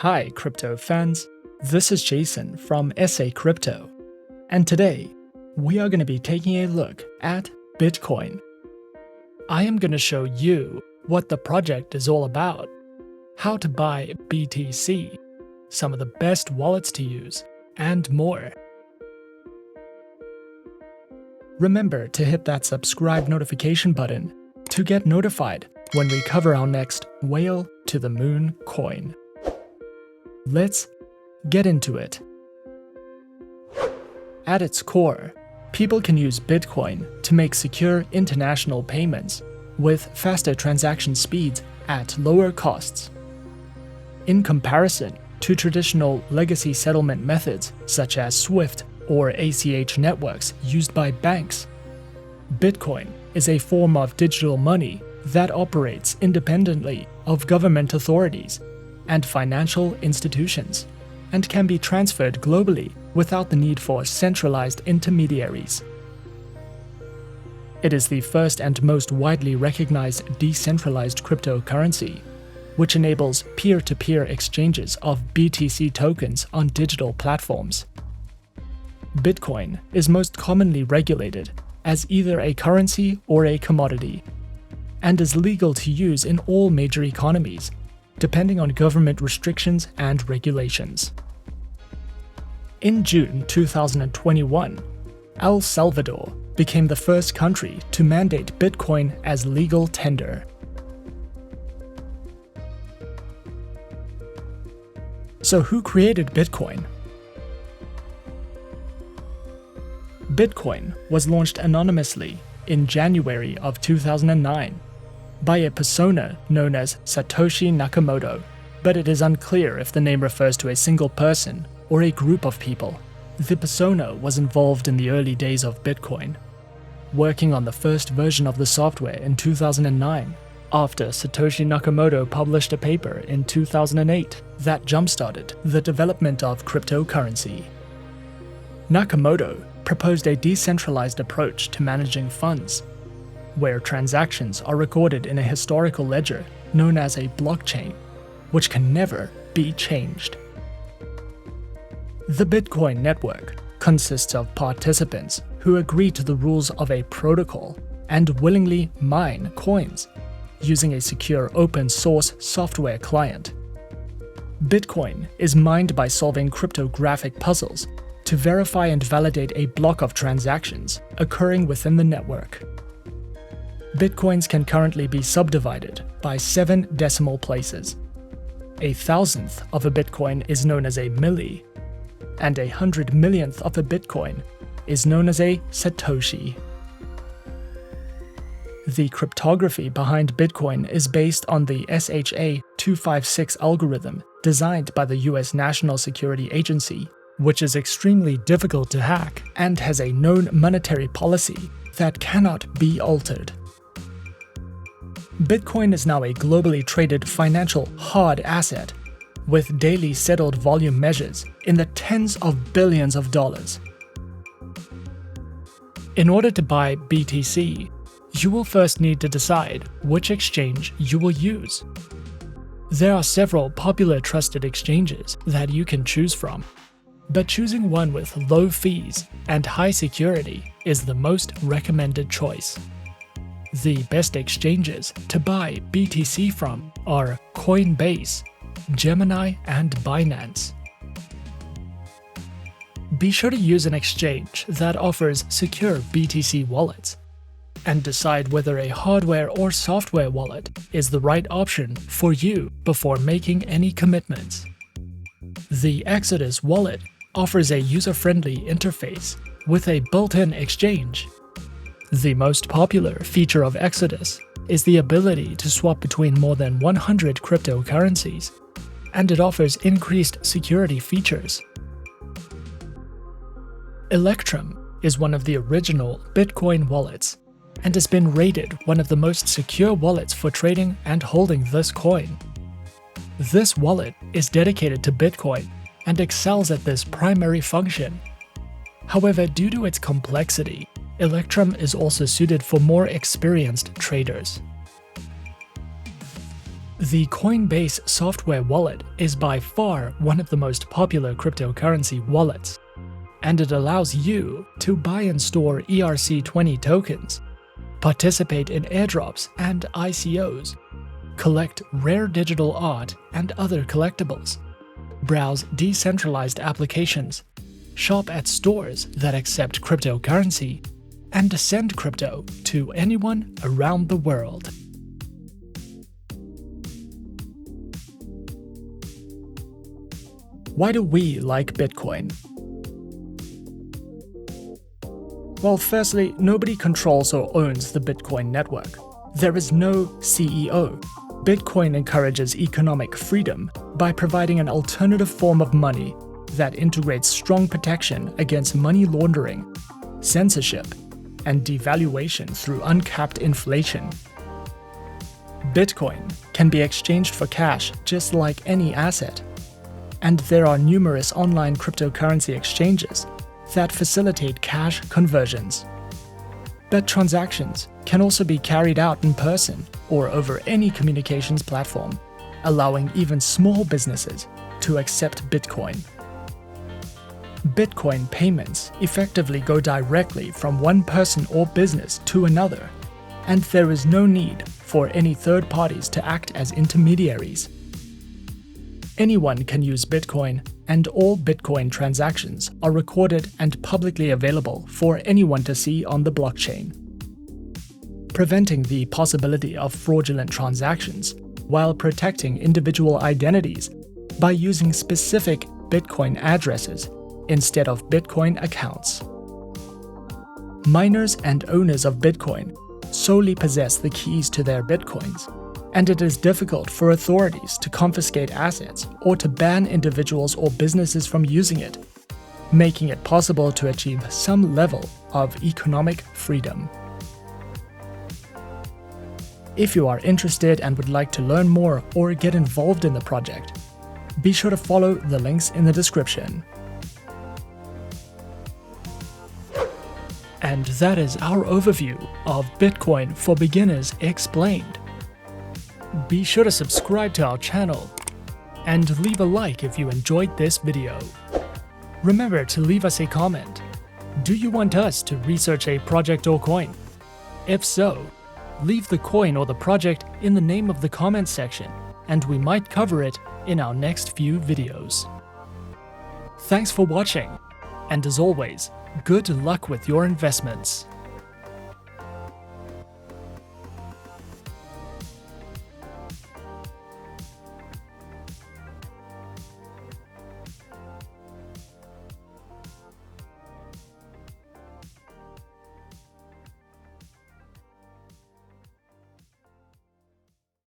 Hi, crypto fans. This is Jason from SA Crypto. And today, we are going to be taking a look at Bitcoin. I am going to show you what the project is all about, how to buy BTC, some of the best wallets to use, and more. Remember to hit that subscribe notification button to get notified when we cover our next Whale to the Moon coin. Let's get into it. At its core, people can use Bitcoin to make secure international payments with faster transaction speeds at lower costs. In comparison to traditional legacy settlement methods such as SWIFT or ACH networks used by banks, Bitcoin is a form of digital money that operates independently of government authorities and financial institutions, and can be transferred globally without the need for centralized intermediaries. It is the first and most widely recognized decentralized cryptocurrency, which enables peer-to-peer exchanges of BTC tokens on digital platforms. Bitcoin is most commonly regulated as either a currency or a commodity, and is legal to use in all major economies, depending on government restrictions and regulations. In June 2021, El Salvador became the first country to mandate Bitcoin as legal tender. So who created Bitcoin? Bitcoin was launched anonymously in January of 2009 by a persona known as Satoshi Nakamoto, but it is unclear if the name refers to a single person or a group of people. The persona was involved in the early days of Bitcoin, working on the first version of the software in 2009, after Satoshi Nakamoto published a paper in 2008 that jump-started the development of cryptocurrency. Nakamoto proposed a decentralized approach to managing funds, where transactions are recorded in a historical ledger known as a blockchain, which can never be changed. The Bitcoin network consists of participants who agree to the rules of a protocol and willingly mine coins using a secure open-source software client. Bitcoin is mined by solving cryptographic puzzles to verify and validate a block of transactions occurring within the network. Bitcoins can currently be subdivided by 7 decimal places. 1,000th of a Bitcoin is known as a milli, and 100 millionth of a Bitcoin is known as a Satoshi. The cryptography behind Bitcoin is based on the SHA-256 algorithm designed by the US National Security Agency, which is extremely difficult to hack and has a known monetary policy that cannot be altered. Bitcoin is now a globally traded financial hard asset, with daily settled volume measures in the tens of billions of dollars. In order to buy BTC, you will first need to decide which exchange you will use. There are several popular trusted exchanges that you can choose from, but choosing one with low fees and high security is the most recommended choice. The best exchanges to buy BTC from are Coinbase, Gemini, and Binance. Be sure to use an exchange that offers secure BTC wallets, and decide whether a hardware or software wallet is the right option for you before making any commitments. The Exodus wallet offers a user-friendly interface with a built-in exchange. The most popular feature of Exodus is the ability to swap between more than 100 cryptocurrencies, and it offers increased security features. Electrum is one of the original Bitcoin wallets, and has been rated one of the most secure wallets for trading and holding this coin. This wallet is dedicated to Bitcoin and excels at this primary function. However, due to its complexity, Electrum is also suited for more experienced traders. The Coinbase software wallet is by far one of the most popular cryptocurrency wallets, and it allows you to buy and store ERC20 tokens, participate in airdrops and ICOs, collect rare digital art and other collectibles, browse decentralized applications, shop at stores that accept cryptocurrency, and send crypto to anyone around the world. Why do we like Bitcoin? Well, firstly, nobody controls or owns the Bitcoin network. There is no CEO. Bitcoin encourages economic freedom by providing an alternative form of money that integrates strong protection against money laundering, censorship, and devaluation through uncapped inflation. Bitcoin can be exchanged for cash just like any asset, and there are numerous online cryptocurrency exchanges that facilitate cash conversions. But transactions can also be carried out in person or over any communications platform, allowing even small businesses to accept Bitcoin. Bitcoin payments effectively go directly from one person or business to another, and there is no need for any third parties to act as intermediaries. Anyone can use Bitcoin, and all Bitcoin transactions are recorded and publicly available for anyone to see on the blockchain, preventing the possibility of fraudulent transactions while protecting individual identities by using specific Bitcoin addresses instead of Bitcoin accounts. Miners and owners of Bitcoin solely possess the keys to their Bitcoins, and it is difficult for authorities to confiscate assets or to ban individuals or businesses from using it, making it possible to achieve some level of economic freedom. If you are interested and would like to learn more or get involved in the project, be sure to follow the links in the description. And that is our overview of Bitcoin for Beginners Explained. Be sure to subscribe to our channel and leave a like if you enjoyed this video. Remember to leave us a comment. Do you want us to research a project or coin? If so, leave the coin or the project in the name of the comment section, and we might cover it in our next few videos. Thanks for watching, and as always, good luck with your investments.